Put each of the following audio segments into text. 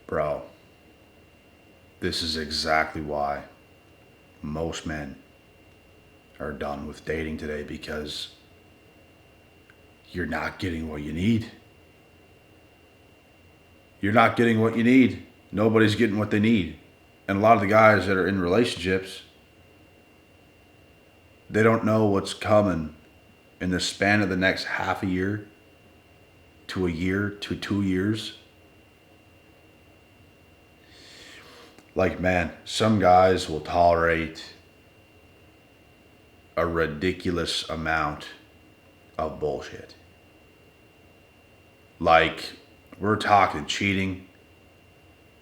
Bro, this is exactly why most men are done with dating today, because you're not getting what you need. You're not getting what you need. Nobody's getting what they need. And a lot of the guys that are in relationships, they don't know what's coming in the span of the next half a year to 2 years. Like, man, some guys will tolerate a ridiculous amount of bullshit. Like, we're talking cheating,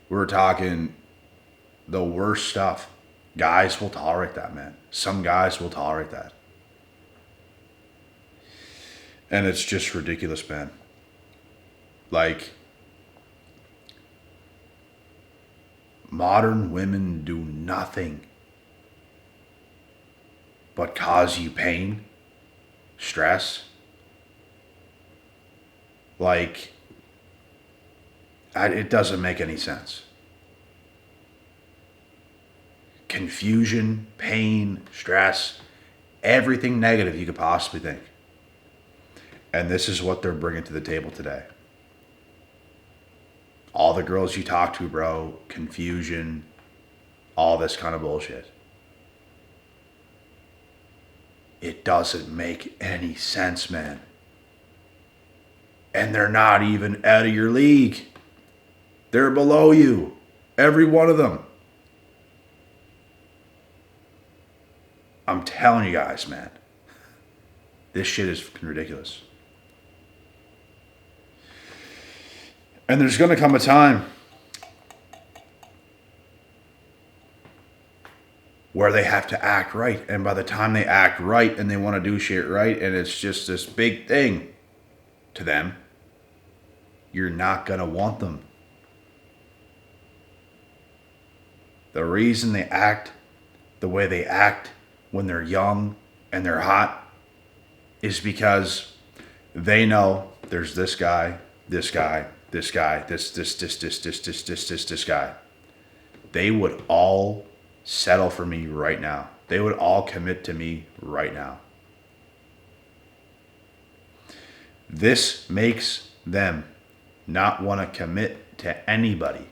we're talking the worst stuff. Guys will tolerate that, man. Some guys will tolerate that. And it's just ridiculous, man. Like, modern women do nothing but cause you pain, stress. Like, it doesn't make any sense. Confusion, pain, stress, everything negative you could possibly think. And this is what they're bringing to the table today. All the girls you talk to, bro, confusion, all this kind of bullshit. It doesn't make any sense, man. And they're not even out of your league. They're below you. Every one of them. I'm telling you guys, man. This shit is fucking ridiculous. And there's going to come a time where they have to act right. And by the time they act right and they want to do shit right, and it's just this big thing to them, you're not going to want them. The reason they act the way they act when they're young and they're hot is because they know there's this guy, this guy, this guy, this guy. They would all settle for me right now. They would all commit to me right now. This makes them not want to commit to anybody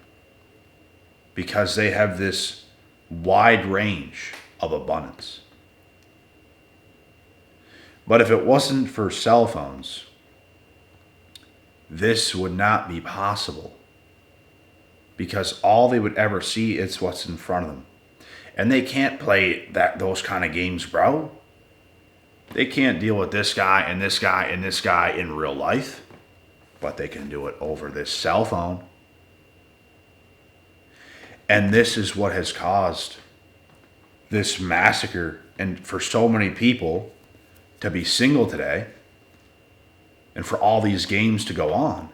because they have this wide range of abundance. But if it wasn't for cell phones, this would not be possible, because all they would ever see is what's in front of them. And they can't play those kind of games, bro. They can't deal with this guy and this guy and this guy in real life, but they can do it over this cell phone. And this is what has caused this massacre, and for so many people to be single today, and for all these games to go on.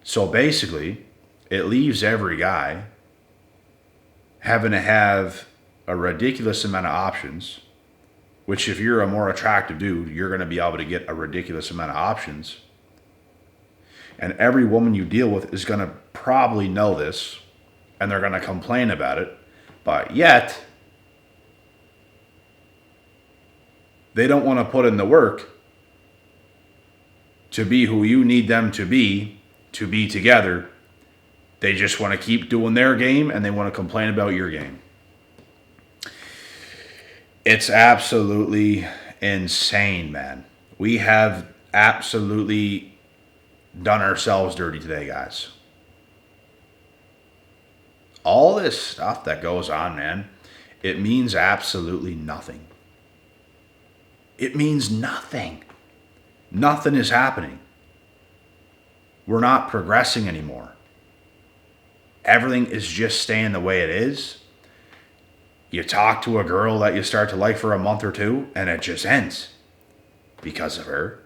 So basically, it leaves every guy having to have a ridiculous amount of options, which if you're a more attractive dude, you're going to be able to get a ridiculous amount of options. And every woman you deal with is going to probably know this, and they're going to complain about it, but yet they don't want to put in the work to be who you need them to be together. They just want to keep doing their game, and they want to complain about your game. It's absolutely insane, man. We have absolutely done ourselves dirty today, guys. All this stuff that goes on, man, it means absolutely nothing. It means nothing. Nothing is happening. We're not progressing anymore. Everything is just staying the way it is. You talk to a girl that you start to like for a month or two, and it just ends because of her.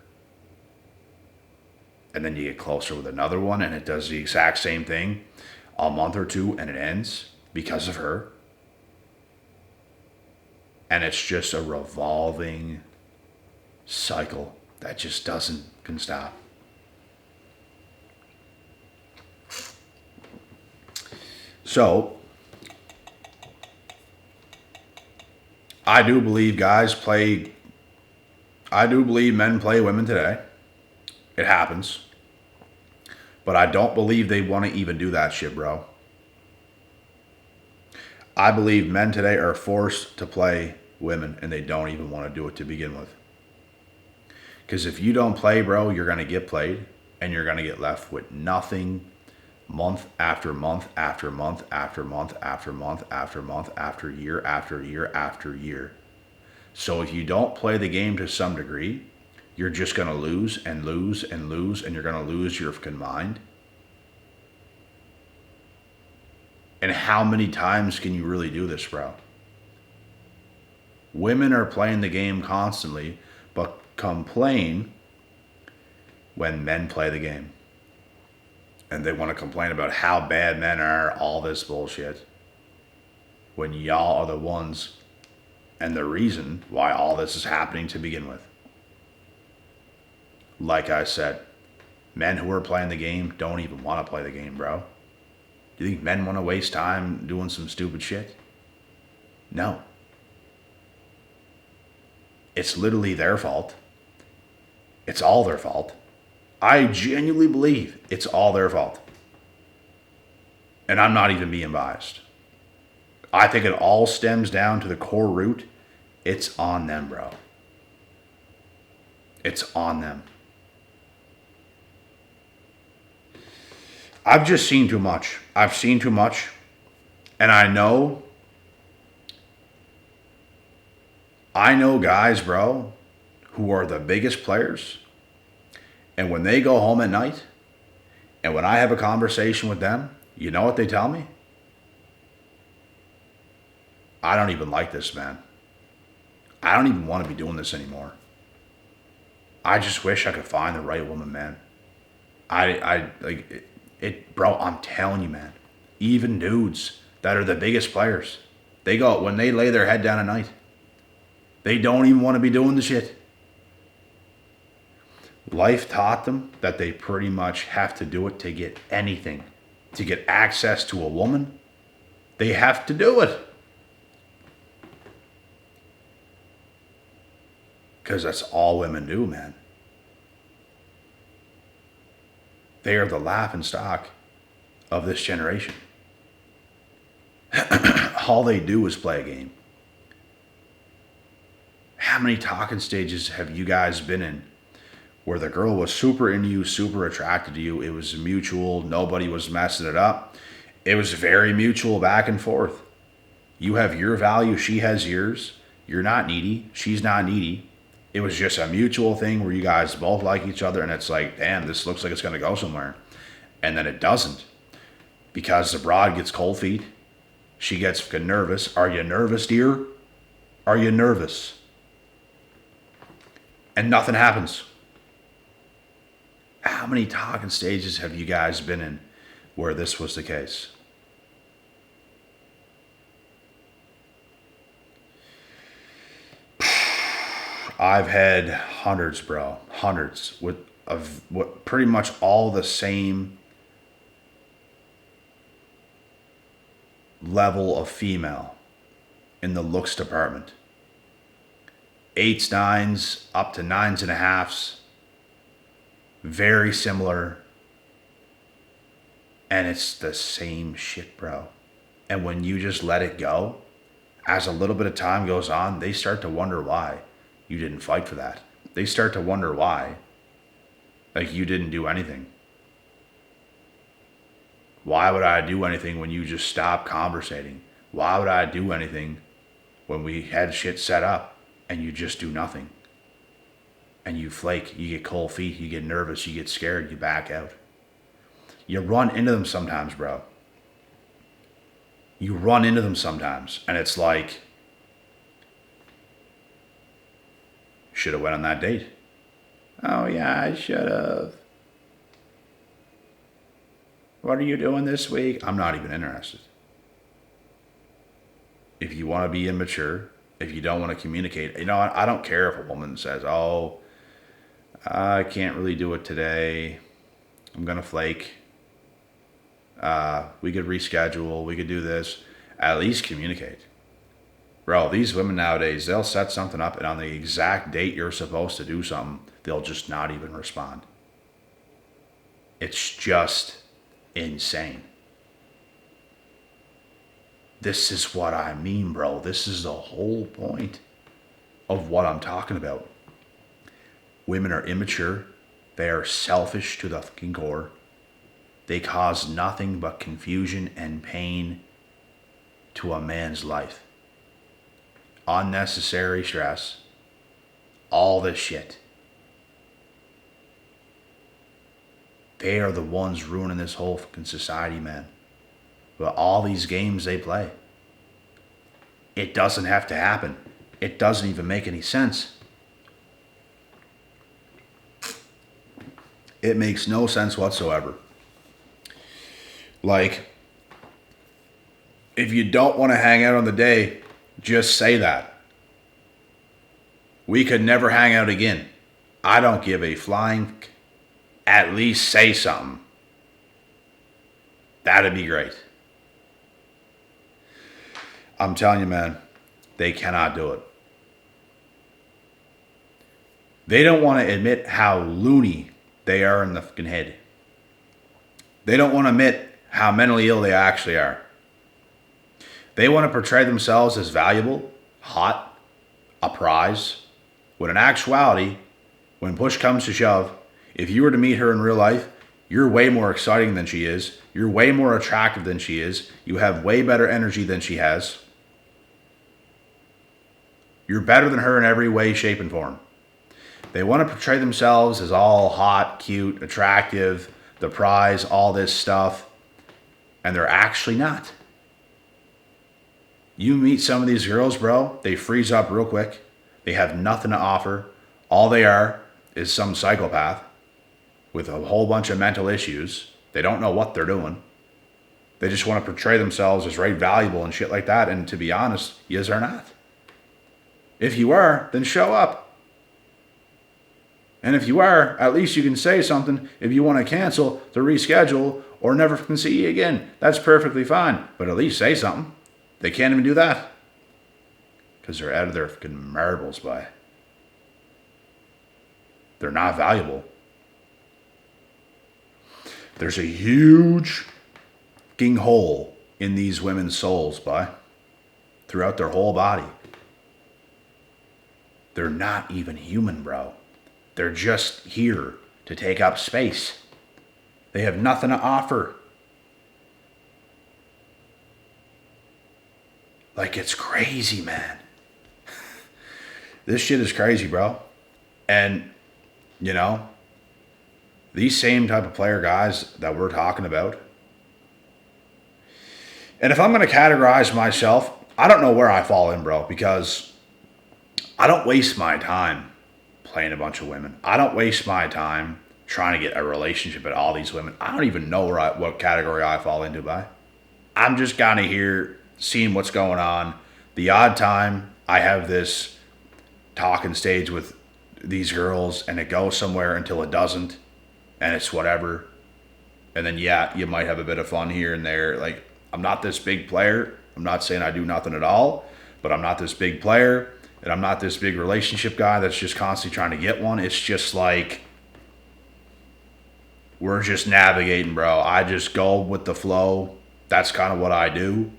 And then you get closer with another one, and it does the exact same thing a month or two, and it ends because of her. And it's just a revolving cycle that just can stop. So, I do believe men play women today. It happens. But I don't believe they want to even do that shit, bro. I believe men today are forced to play women and they don't even want to do it to begin with. Because if you don't play, bro, you're going to get played and you're going to get left with nothing month after month after month after month after month after month after year after year after year. So if you don't play the game to some degree, you're just going to lose and lose and lose, and you're going to lose your fucking mind. And how many times can you really do this, bro? Women are playing the game constantly, but complain when men play the game. And they want to complain about how bad men are, all this bullshit. When y'all are the ones and the reason why all this is happening to begin with. Like I said, men who are playing the game don't even want to play the game, bro. Do you think men want to waste time doing some stupid shit? No. It's literally their fault. It's all their fault. I genuinely believe it's all their fault. And I'm not even being biased. I think it all stems down to the core root. It's on them, bro. It's on them. I've just seen too much. I've seen too much. And I know guys, bro, who are the biggest players. And when they go home at night, and when I have a conversation with them, you know what they tell me? I don't even like this, man. I don't even want to be doing this anymore. I just wish I could find the right woman, man. I like it, bro. I'm telling you, man. Even dudes that are the biggest players, they go when they lay their head down at night. They don't even want to be doing the shit. Life taught them that they pretty much have to do it to get anything, to get access to a woman. They have to do it. Because that's all women do, man. They are the laughing stock of this generation. All they do is play a game. How many talking stages have you guys been in where the girl was super into you, super attracted to you? It was mutual. Nobody was messing it up. It was very mutual back and forth. You have your value. She has yours. You're not needy. She's not needy. It was just a mutual thing where you guys both like each other, and it's like, damn, this looks like it's going to go somewhere. And then it doesn't. Because the broad gets cold feet. She gets fucking nervous. Are you nervous, dear? Are you nervous? And nothing happens. How many talking stages have you guys been in where this was the case? I've had hundreds, bro. Hundreds with pretty much all the same level of female in the looks department. 8s, 9s, up to 9s and a halves. Very similar. And it's the same shit, bro. And when you just let it go, as a little bit of time goes on, they start to wonder why you didn't fight for that. They start to wonder why, like, you didn't do anything. Why would I do anything when you just stopped conversating? Why would I do anything when we had shit set up and you just do nothing? And you flake, you get cold feet, you get nervous, you get scared, you back out. You run into them sometimes, bro. You run into them sometimes, and it's like, should have went on that date. Oh yeah, I should have. What are you doing this week? I'm not even interested. If you want to be immature, if you don't want to communicate, you know, I don't care if a woman says, oh, I can't really do it today. I'm going to flake. We could reschedule. We could do this. At least communicate. Bro, these women nowadays, they'll set something up, and on the exact date you're supposed to do something, they'll just not even respond. It's just insane. This is what I mean, bro. This is the whole point of what I'm talking about. Women are immature. They are selfish to the fucking core. They cause nothing but confusion and pain to a man's life. Unnecessary stress. All this shit. They are the ones ruining this whole fucking society, man. But all these games they play. It doesn't have to happen. It doesn't even make any sense. It makes no sense whatsoever. Like, if you don't want to hang out on the day, just say that. We could never hang out again. I don't give a flying. At least say something. That'd be great. I'm telling you, man, they cannot do it. They don't want to admit how loony they are in the fucking head. They don't want to admit how mentally ill they actually are. They want to portray themselves as valuable, hot, a prize, when in actuality, when push comes to shove, if you were to meet her in real life, you're way more exciting than she is. You're way more attractive than she is. You have way better energy than she has. You're better than her in every way, shape, and form. They want to portray themselves as all hot, cute, attractive, the prize, all this stuff, and they're actually not. You meet some of these girls, bro, they freeze up real quick. They have nothing to offer. All they are is some psychopath with a whole bunch of mental issues. They don't know what they're doing. They just want to portray themselves as right valuable and shit like that. And to be honest, yous are not. If you are, then show up. And if you are, at least you can say something if you want to cancel, to reschedule, or never can see you again. That's perfectly fine. But at least say something. They can't even do that. Because they're out of their fucking marbles, by. They're not valuable. There's a huge fucking hole in these women's souls, by. Throughout their whole body. They're not even human, bro. They're just here to take up space. They have nothing to offer. Like, it's crazy, man. This shit is crazy, bro. And, you know, these same type of player guys that we're talking about. And if I'm going to categorize myself, I don't know where I fall in, bro, because I don't waste my time playing a bunch of women. I don't waste my time trying to get a relationship with all these women. I don't even know what category I fall into by. I'm just kind of here seeing what's going on. The odd time I have this talking stage with these girls and it goes somewhere until it doesn't, and it's whatever. And then, yeah, you might have a bit of fun here and there. Like, I'm not this big player. I'm not saying I do nothing at all, but I'm not this big player, and I'm not this big relationship guy that's just constantly trying to get one. It's just like, we're just navigating, bro. I just go with the flow. That's kind of what I do.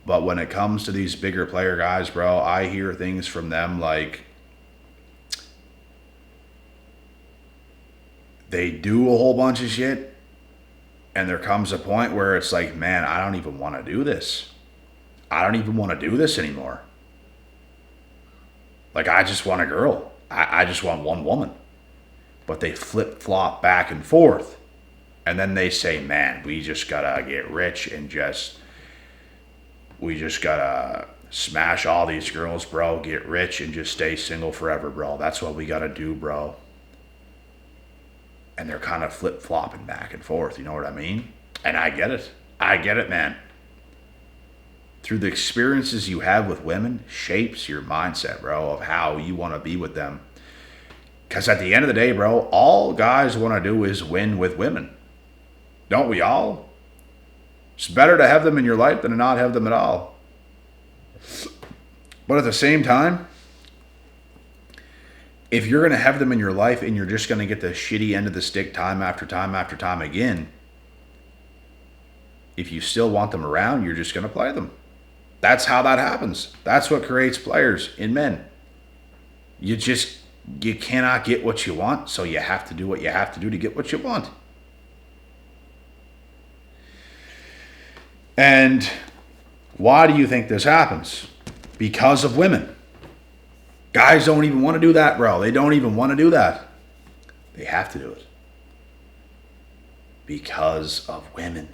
But when it comes to these bigger player guys, bro, I hear things from them like they do a whole bunch of shit, and there comes a point where it's like, man, I don't even want to do this. I don't even want to do this anymore. Like, I just want a girl. I just want one woman. But they flip-flop back and forth. And then they say, man, we just gotta get rich and we just gotta smash all these girls, bro, get rich and just stay single forever, bro. That's what we gotta do, bro. And they're kind of flip-flopping back and forth, you know what I mean? And I get it. I get it, man. Through the experiences you have with women shapes your mindset, bro, of how you want to be with them. Because at the end of the day, bro, all guys want to do is win with women. Don't we all? It's better to have them in your life than to not have them at all. But at the same time, if you're going to have them in your life and you're just going to get the shitty end of the stick time after time after time again, if you still want them around, you're just going to play them. That's how that happens. That's what creates players in men. You cannot get what you want, so you have to do what you have to do to get what you want. And why do you think this happens? Because of women. Guys don't even want to do that, bro. They don't even want to do that. They have to do it. Because of women.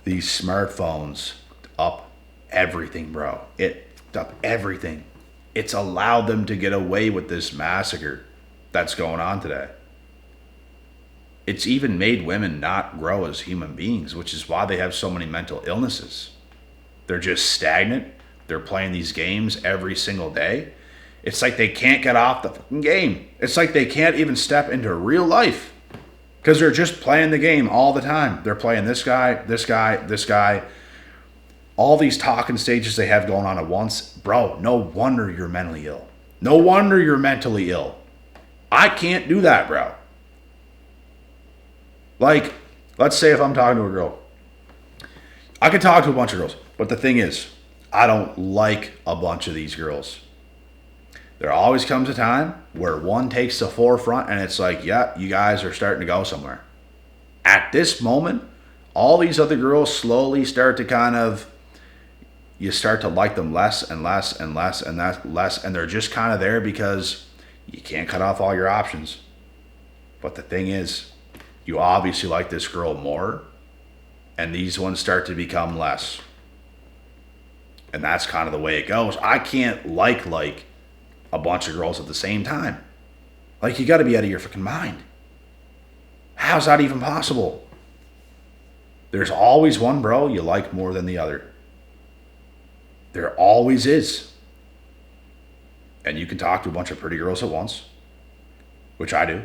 These smartphones up everything, bro. It up everything. It's allowed them to get away with this massacre that's going on today. It's even made women not grow as human beings, which is why they have so many mental illnesses. They're just stagnant. They're playing these games every single day. It's like they can't get off the fucking game. It's like they can't even step into real life because they're just playing the game all the time. They're playing this guy, this guy, this guy. All these talking stages they have going on at once. Bro, no wonder you're mentally ill. No wonder you're mentally ill. I can't do that, bro. Like, let's say if I'm talking to a girl. I can talk to a bunch of girls. But the thing is, I don't like a bunch of these girls. There always comes a time where one takes the forefront and it's like, yeah, you guys are starting to go somewhere. At this moment, all these other girls slowly start to kind of, you start to like them less and less and less and less, and they're just kind of there because you can't cut off all your options. But the thing is, you obviously like this girl more, and these ones start to become less. And that's kind of the way it goes. I can't like a bunch of girls at the same time. Like, you got to be out of your fucking mind. How's that even possible? There's always one, bro, you like more than the other. There always is. And you can talk to a bunch of pretty girls at once, which I do.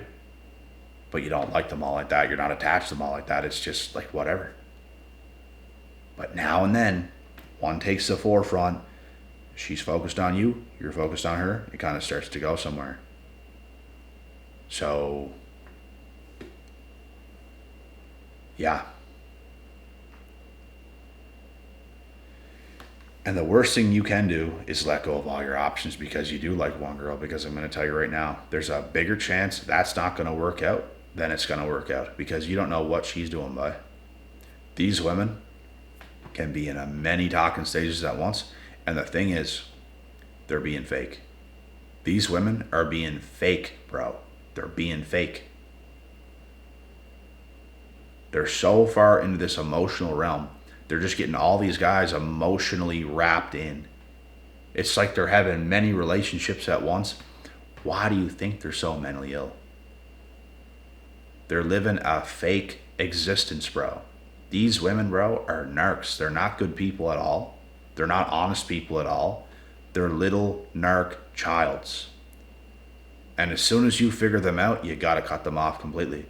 But you don't like them all like that. You're not attached to them all like that. It's just like whatever. But now and then, one takes the forefront. She's focused on you. You're focused on her. It kind of starts to go somewhere. So, yeah. And the worst thing you can do is let go of all your options because you do like one girl. Because I'm going to tell you right now, there's a bigger chance that's not going to work out than it's going to work out. Because you don't know what she's doing by. These women can be in many talking stages at once. And the thing is, they're being fake. These women are being fake, bro. They're being fake. They're so far into this emotional realm. They're just getting all these guys emotionally wrapped in. It's like they're having many relationships at once. Why do you think they're so mentally ill? They're living a fake existence, bro. These women, bro, are narcs. They're not good people at all. They're not honest people at all. They're little narc childs. And as soon as you figure them out, you gotta cut them off completely.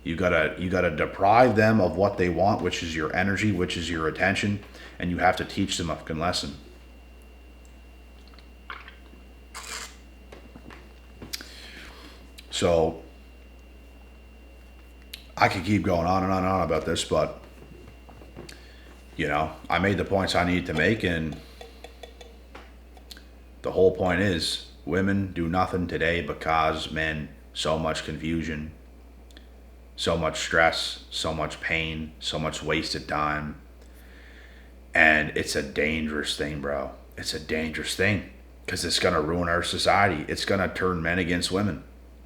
You gotta deprive them of what they want, which is your energy, which is your attention, and you have to teach them a fucking lesson. So I could keep going on and on and on about this, but I made the points I needed to make, and the whole point is women do nothing today but cause men so much confusion, so much stress, so much pain, so much wasted time. And it's a dangerous thing, bro. It's a dangerous thing because it's going to ruin our society. It's going to turn men against women.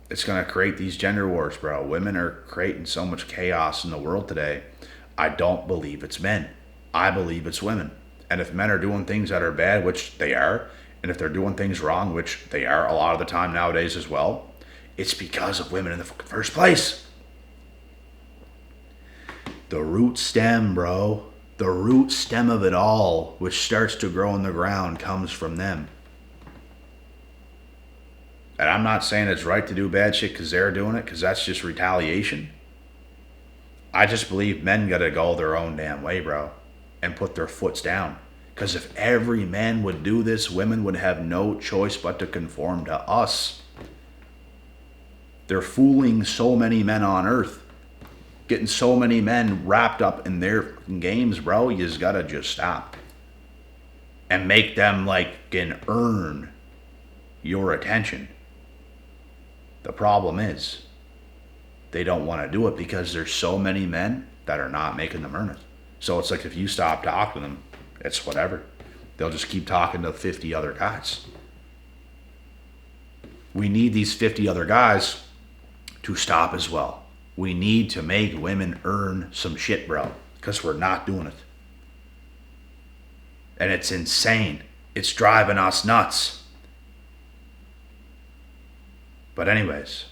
It's going to create these gender wars, bro. Women are creating so much chaos in the world today. I don't believe it's men. I believe it's women. And if men are doing things that are bad, which they are, and if they're doing things wrong, which they are a lot of the time nowadays as well, it's because of women in the first place. The root stem, bro. The root stem of it all, which starts to grow in the ground, comes from them. And I'm not saying it's right to do bad shit because they're doing it, because that's just retaliation. I just believe men gotta go their own damn way, bro, and put their foots down. Because if every man would do this, women would have no choice but to conform to us. They're fooling so many men on earth, getting so many men wrapped up in their games, bro. You just gotta just stop and make them like can earn your attention. The problem is they don't want to do it because there's so many men that are not making them earn it. So it's like if you stop talking to them, it's whatever. They'll just keep talking to 50 other guys. We need these 50 other guys to stop as well. We need to make women earn some shit, bro, because we're not doing it. And it's insane. It's driving us nuts. But anyways,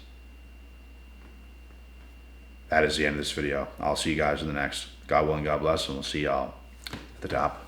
that is the end of this video. I'll see you guys in the next. God willing, God bless, and we'll see y'all at the top.